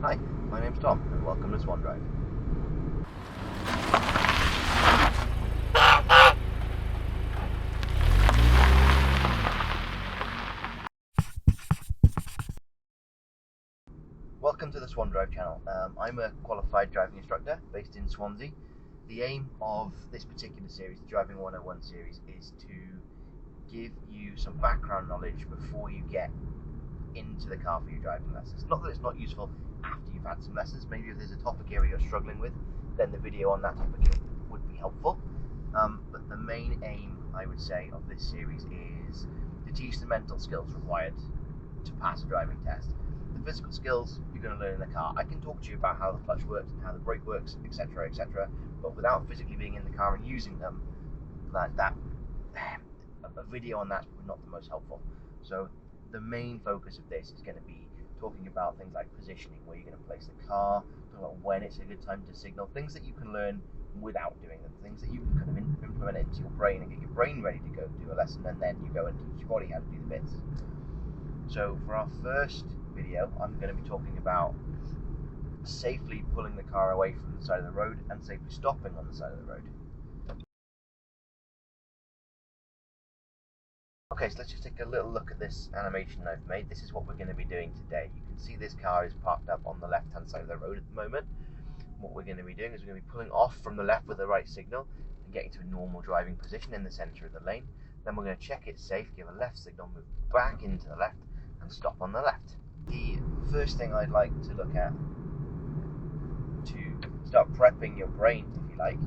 Hi, my name's Tom, and welcome to Swan Drive. Welcome to the Swan Drive channel. I'm a qualified driving instructor based in Swansea. The aim of this particular series, the Driving 101 series, is to give you some background knowledge before you get into the car for your driving lessons. Not that it's not useful after you've had some lessons. Maybe if there's a topic area you're struggling with, then the video on that topic would be helpful. But the main aim, I would say, of this series is to teach the mental skills required to pass a driving test. The physical skills you're going to learn in the car. I can talk to you about how the clutch works and how the brake works, etc., etc. But without physically being in the car and using them, a video on that's not the most helpful. So the main focus of this is going to be talking about things like positioning, where you're going to place the car, talking about when it's a good time to signal, things that you can learn without doing them, things that you can kind of implement into your brain and get your brain ready to go do a lesson, and then you go and teach your body how to do the bits. So for our first video, I'm going to be talking about safely pulling the car away from the side of the road and safely stopping on the side of the road. Okay, so let's just take a little look at this animation I've made. This is what we're going to be doing today. You can see this car is parked up on the left-hand side of the road at the moment. What we're going to be doing is we're going to be pulling off from the left with the right signal and getting to a normal driving position in the centre of the lane. Then we're going to check it's safe, give a left signal, move back into the left and stop on the left. The first thing I'd like to look at to start prepping your brain, if you like,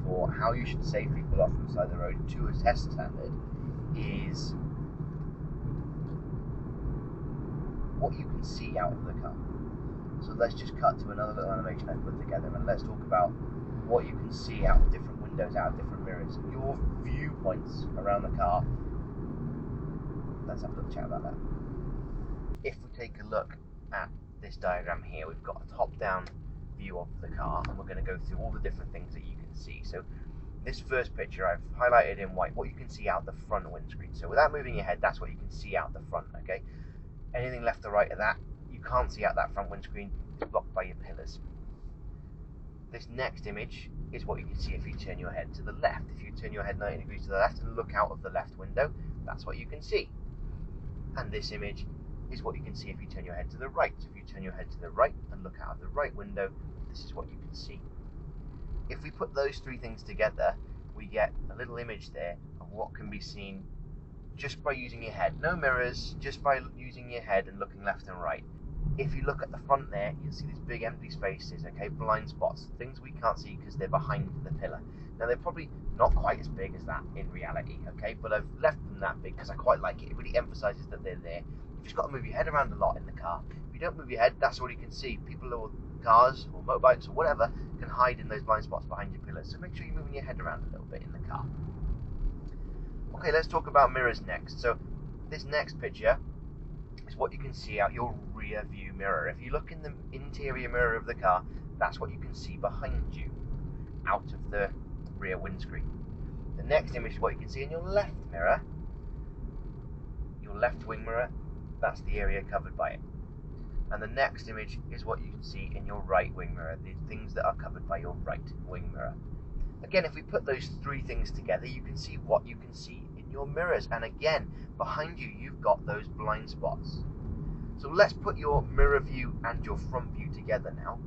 for how you should safely pull off from the side of the road to a test standard is what you can see out of the car. So let's just cut to another little animation I put together and let's talk about what you can see out of different windows, out of different mirrors, your viewpoints around the car. Let's have a little chat about that. If we take a look at this diagram here, we've got a top-down view of the car and we're going to go through all the different things that you can see. So this first picture I've highlighted in white what you can see out the front windscreen. So without moving your head, that's what you can see out the front, okay? Anything left or right of that, you can't see out that front windscreen, it's blocked by your pillars. This next image is what you can see if you turn your head to the left. If you turn your head 90 degrees to the left and look out of the left window, that's what you can see. And this image is what you can see if you turn your head to the right. So if you turn your head to the right and look out of the right window, this is what you can see. If we put those three things together, we get a little image there of what can be seen just by using your head. No mirrors, just by using your head and looking left and right. If you look at the front there, you'll see these big empty spaces, okay, blind spots, things we can't see because they're behind the pillar. Now they're probably not quite as big as that in reality, okay, but I've left them that big because I quite like it. It really emphasises that they're there. You've just got to move your head around a lot in the car. If you don't move your head, that's all you can see. People or cars or motorbikes or whatever can hide in those blind spots behind your pillars. So make sure you're moving your head around a little bit in the car. Okay, let's talk about mirrors next. So this next picture is what you can see out your rear view mirror. If you look in the interior mirror of the car, that's what you can see behind you out of the rear windscreen. The next image is what you can see in your left mirror. Your left wing mirror, that's the area covered by it. And the next image is what you can see in your right wing mirror, the things that are covered by your right wing mirror. Again, if we put those three things together, you can see what you can see in your mirrors. And again, behind you, you've got those blind spots. So let's put your mirror view and your front view together now.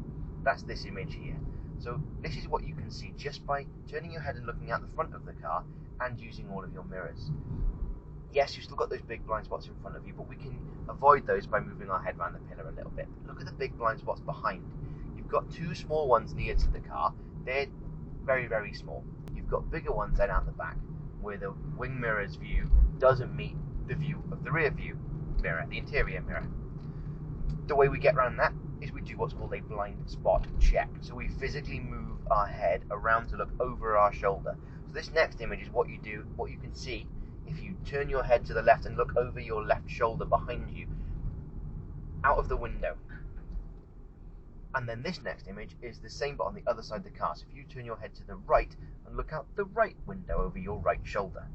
That's this image here. So this is what you can see just by turning your head and looking out the front of the car and using all of your mirrors. Yes, you've still got those big blind spots in front of you, but we can avoid those by moving our head around the pillar a little bit. Look at the big blind spots behind. You've got two small ones near to the car. They're very, very small. You've got bigger ones then out the back, where the wing mirror's view doesn't meet the view of the rear view mirror, the interior mirror. The way we get around that is we do what's called a blind spot check. So we physically move our head around to look over our shoulder. So this next image is what you can see if you turn your head to the left and look over your left shoulder behind you, out of the window. And then this next image is the same but on the other side of the car. So if you turn your head to the right and look out the right window over your right shoulder.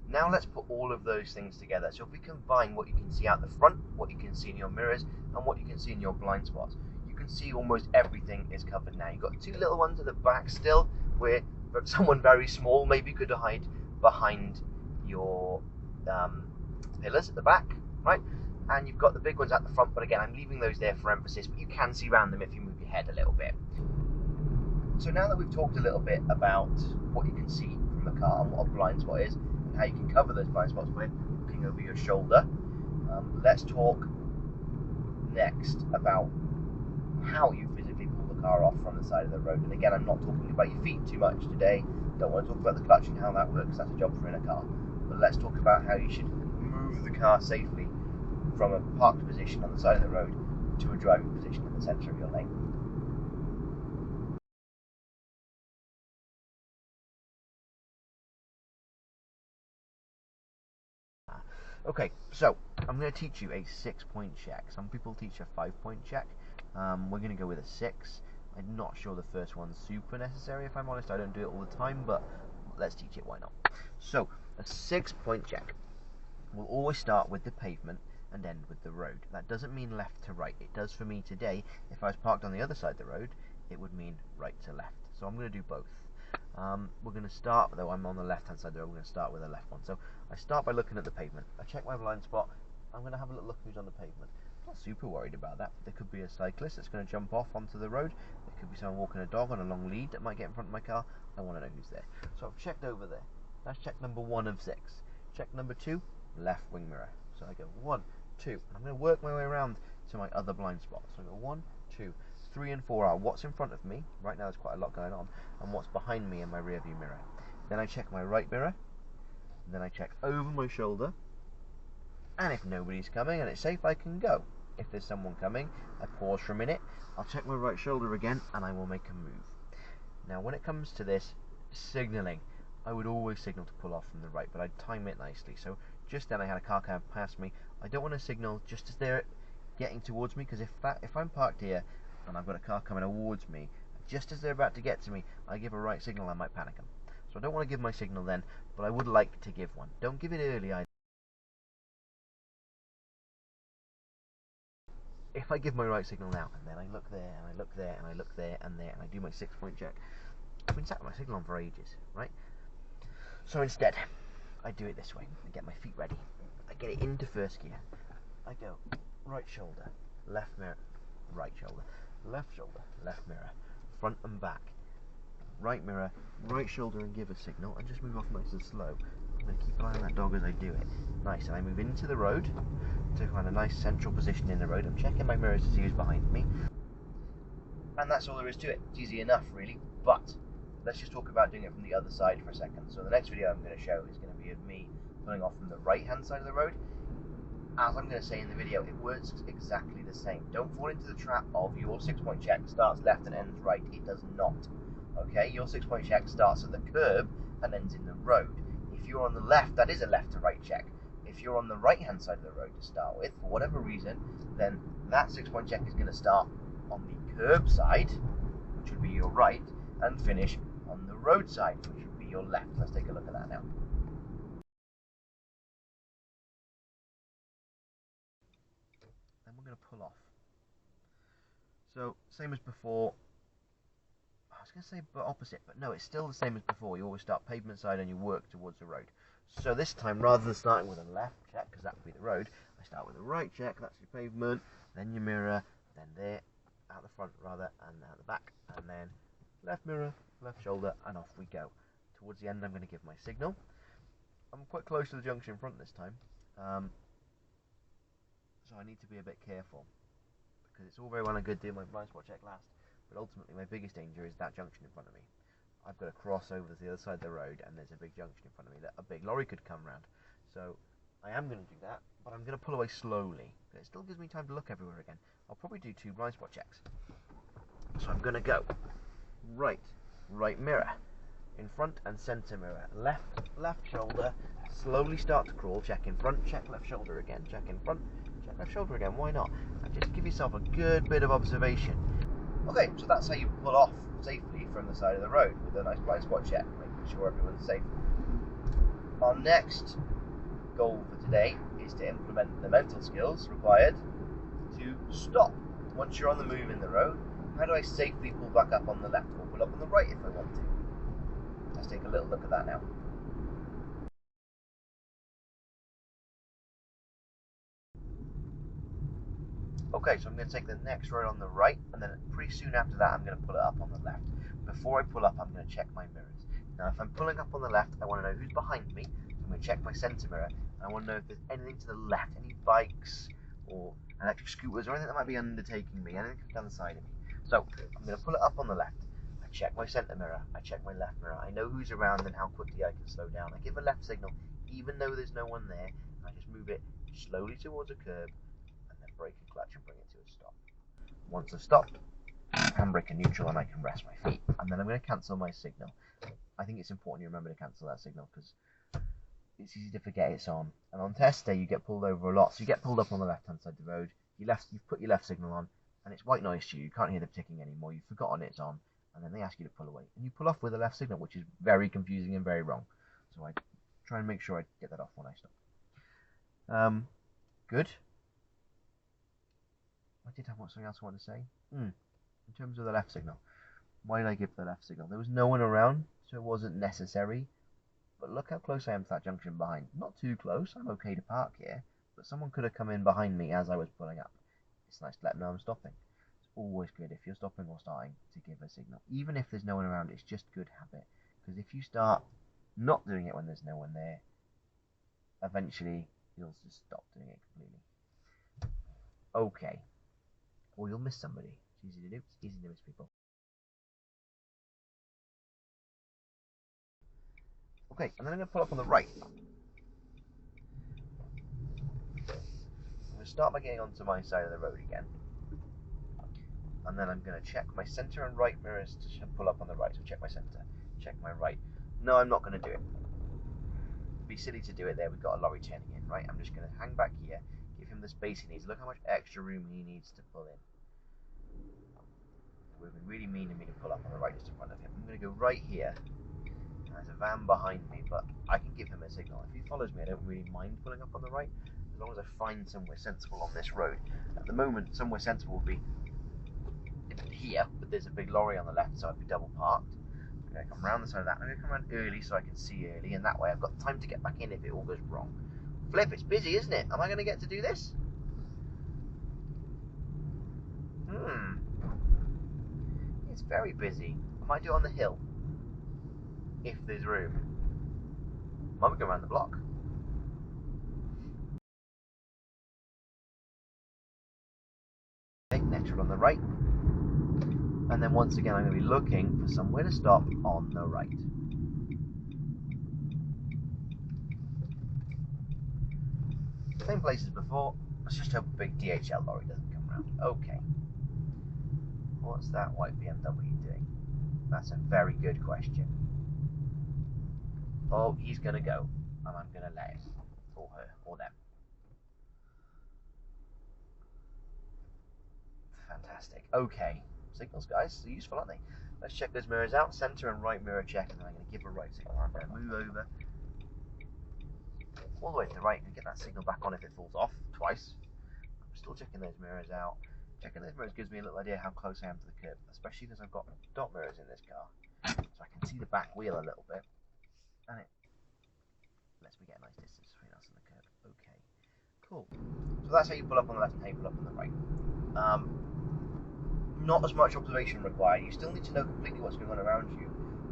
Now let's put all of those things together. So if we combine what you can see out the front, what you can see in your mirrors, and what you can see in your blind spots, you can see almost everything is covered now. You've got two little ones at the back still, where someone very small maybe could hide behind your pillars at the back, right? And you've got the big ones at the front, but again, I'm leaving those there for emphasis, but you can see around them if you move your head a little bit. So now that we've talked a little bit about what you can see from the car and what a blind spot is, and how you can cover those blind spots by looking over your shoulder, let's talk next about how you physically pull the car off from the side of the road. And again, I'm not talking about your feet too much today. Don't want to talk about the clutch and how that works. That's a job for in a car. But let's talk about how you should move the car safely from a parked position on the side of the road to a driving position in the centre of your lane. Okay, so I'm going to teach you a 6-point check. Some people teach a 5-point check. We're going to go with a 6. I'm not sure the first one's super necessary, if I'm honest. I don't do it all the time, but let's teach it, why not? So, a 6-point check will always start with the pavement and end with the road. That doesn't mean left to right. It does for me today. If I was parked on the other side of the road, it would mean right to left. So I'm going to do both. We're going to start, though I'm on the left hand side there, we're going to start with the left one. So I start by looking at the pavement. I check my blind spot. I'm going to have a look who's on the pavement. I'm not super worried about that. There could be a cyclist that's going to jump off onto the road. There could be someone walking a dog on a long lead that might get in front of my car. I want to know who's there. So I've checked over there. That's check number 1 of 6. Check number 2, left wing mirror. So I go 1, 2. And I'm going to work my way around to my other blind spot. So I go 1, 2, 3 and 4 are what's in front of me. Right now there's quite a lot going on. And what's behind me in my rear view mirror. Then I check my right mirror. Then I check over my shoulder. And if nobody's coming and it's safe, I can go. If there's someone coming, I pause for a minute. I'll check my right shoulder again and I will make a move. Now when it comes to this signalling, I would always signal to pull off from the right, but I'd time it nicely. So just then I had a car come past me. I don't want to signal just as they're getting towards me, because if I'm parked here and I've got a car coming towards me, just as they're about to get to me, I give a right signal, I might panic them. So I don't want to give my signal then, but I would like to give one. Don't give it early either. If I give my right signal now, and then I look there, and I look there, and I look there, and there, and I do my 6-point check, I've been sat with my signal on for ages, right? So instead, I do it this way. I get my feet ready. I get it into first gear. I go right shoulder, left mirror, right shoulder, left shoulder, left mirror, front and back, right mirror, right shoulder, and give a signal, and just move off nice and slow. I'm going to keep an eye on that dog as I do it. Nice, and I move into the road to find a nice central position in the road. I'm checking my mirrors to see who's behind me. And that's all there is to it. It's easy enough, really, but let's just talk about doing it from the other side for a second. So the next video I'm going to show is going to be of me pulling off from the right-hand side of the road. As I'm going to say in the video, it works exactly the same. Don't fall into the trap of your 6-point check starts left and ends right. It does not. Okay, your 6-point check starts at the curb and ends in the road. If you're on the left, that is a left to right check. If you're on the right-hand side of the road to start with, for whatever reason, then that 6-point check is going to start on the curb side, which would be your right, and finish on the road side, which would be your left. Let's take a look at that now. Then we're going to pull off. So, same as before. I was going to say but opposite, but no, it's still the same as before. You always start pavement side and you work towards the road. So this time, rather than starting with a left check, because that would be the road, I start with a right check, that's your pavement, then your mirror, then there, out the front rather, and out the back, and then left mirror, left shoulder, and off we go. Towards the end, I'm going to give my signal. I'm quite close to the junction in front this time, so I need to be a bit careful, because it's all very well and good doing my blind spot check last, but ultimately my biggest danger is that junction in front of me. I've got to cross over to the other side of the road, and there's a big junction in front of me that a big lorry could come round. So I am going to do that, but I'm going to pull away slowly. It still gives me time to look everywhere again. I'll probably do 2 blind spot checks. So I'm going to go right mirror, in front and centre mirror, left shoulder, slowly start to crawl, check in front, check left shoulder again, check in front, check left shoulder again, why not? And just give yourself a good bit of observation. Okay, so that's how you pull off safely from the side of the road with a nice blind spot check, making sure everyone's safe. Our next goal for today is to implement the mental skills required to stop. Once you're on the move in the road, how do I safely pull back up on the left or pull up on the right if I want to? Let's take a little look at that now. Okay, so I'm going to take the next road on the right, and then pretty soon after that I'm going to pull it up on the left. Before I pull up, I'm going to check my mirrors. Now, if I'm pulling up on the left, I want to know who's behind me. I'm going to check my centre mirror. I want to know if there's anything to the left, any bikes or electric scooters or anything that might be undertaking me, anything down the side of me. So I'm going to pull it up on the left. I check my centre mirror. I check my left mirror. I know who's around and how quickly I can slow down. I give a left signal, even though there's no one there. I just move it slowly towards a curb, and then brake and clutch and bring it to a stop. Once I've stopped, handbrake and neutral, and I can rest my feet. And then I'm going to cancel my signal. I think it's important you remember to cancel that signal because it's easy to forget it's on. And on test day, you get pulled over a lot. So you get pulled up on the left-hand side of the road. You've put your left signal on, and it's white noise to you. You can't hear the ticking anymore. You've forgotten it's on, and then they ask you to pull away. And you pull off with a left signal, which is very confusing and very wrong. So I try and make sure I get that off when I stop. Good. I did have something else I wanted to say. In terms of the left signal. Why did I give the left signal? There was no one around, so it wasn't necessary. But look how close I am to that junction behind. Not too close, I'm okay to park here, but someone could have come in behind me as I was pulling up. It's nice to let them know I'm stopping. It's always good if you're stopping or starting to give a signal. Even if there's no one around, it's just good habit. Because if you start not doing it when there's no one there, eventually you'll just stop doing it completely. Okay. Or you'll miss somebody. It's easy to do. It's easy to miss people. Okay, and then I'm going to pull up on the right. I'm going to start by getting onto my side of the road again. And then I'm going to check my centre and right mirrors to pull up on the right. So check my centre, check my right. No, I'm not going to do it. It'd be silly to do it there. We've got a lorry turning in, right? I'm just going to hang back here, give him the space he needs. Look how much extra room he needs to pull in. It would be really mean of me to pull up on the right just in front of him. I'm going to go right here. There's a van behind me, but I can give him a signal. If he follows me, I don't really mind pulling up on the right, as long as I find somewhere sensible on this road. At the moment, somewhere sensible would be here, but there's a big lorry on the left, so I'd be double parked. I'm going to come around the side of that. I'm going to come around early so I can see early, and that way I've got time to get back in if it all goes wrong. Flip, it's busy, isn't it? Am I going to get to do this? It's very busy. I might do it on the hill, if there's room. I might go around the block. Okay, neutral on the right. And then once again I'm going to be looking for somewhere to stop on the right. Same place as before. Let's just hope a big DHL lorry doesn't come around. Okay. What's that white BMW doing? That's a very good question. Oh, he's going to go. And I'm going to let him. Or her. Or them. Fantastic. Okay. Signals, guys. They're useful, aren't they? Let's check those mirrors out. Centre and right mirror check. And then I'm going to give a right signal. I'm going to move over all the way to the right and get that signal back on if it falls off twice. I'm still checking those mirrors out. Checking those mirrors gives me a little idea how close I am to the curb, especially because I've got dot mirrors in this car, so I can see the back wheel a little bit, and it lets me get a nice distance between us and the curb. Okay, cool. So that's how you pull up on the left and how you pull up on the right. Not as much observation required. You still need to know completely what's going on around you.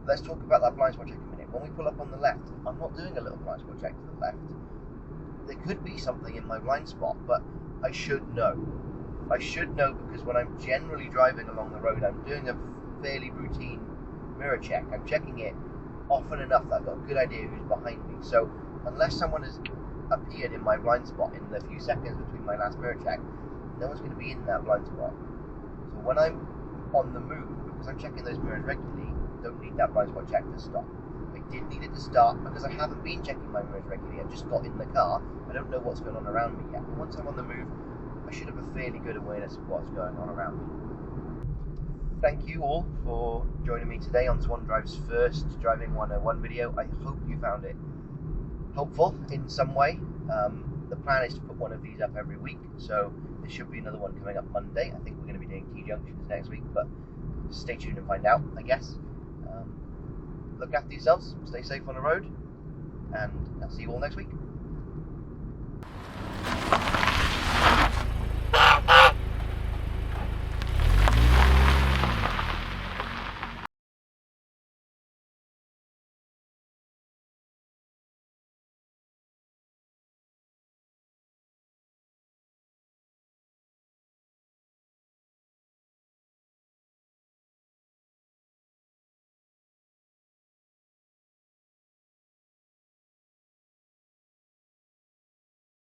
Let's talk about that blind spot check in a minute. When we pull up on the left, I'm not doing a little blind spot check to the left. There could be something in my blind spot, but I should know. I should know because when I'm generally driving along the road, I'm doing a fairly routine mirror check. I'm checking it often enough that I've got a good idea who's behind me. So unless someone has appeared in my blind spot in the few seconds between my last mirror check, no one's going to be in that blind spot. So when I'm on the move, because I'm checking those mirrors regularly, I don't need that blind spot check to stop. I did need it to start because I haven't been checking my mirrors regularly. I've just got in the car. I don't know what's going on around me yet. But once I'm on the move, I should have a fairly good awareness of what's going on around me. Thank you all for joining me today on Swan Drive's first Driving 101 video. I hope you found it helpful in some way. The plan is to put one of these up every week, so there should be another one coming up Monday. I think we're going to be doing key junctions next week, but stay tuned and find out, I guess. Look after yourselves, stay safe on the road, and I'll see you all next week.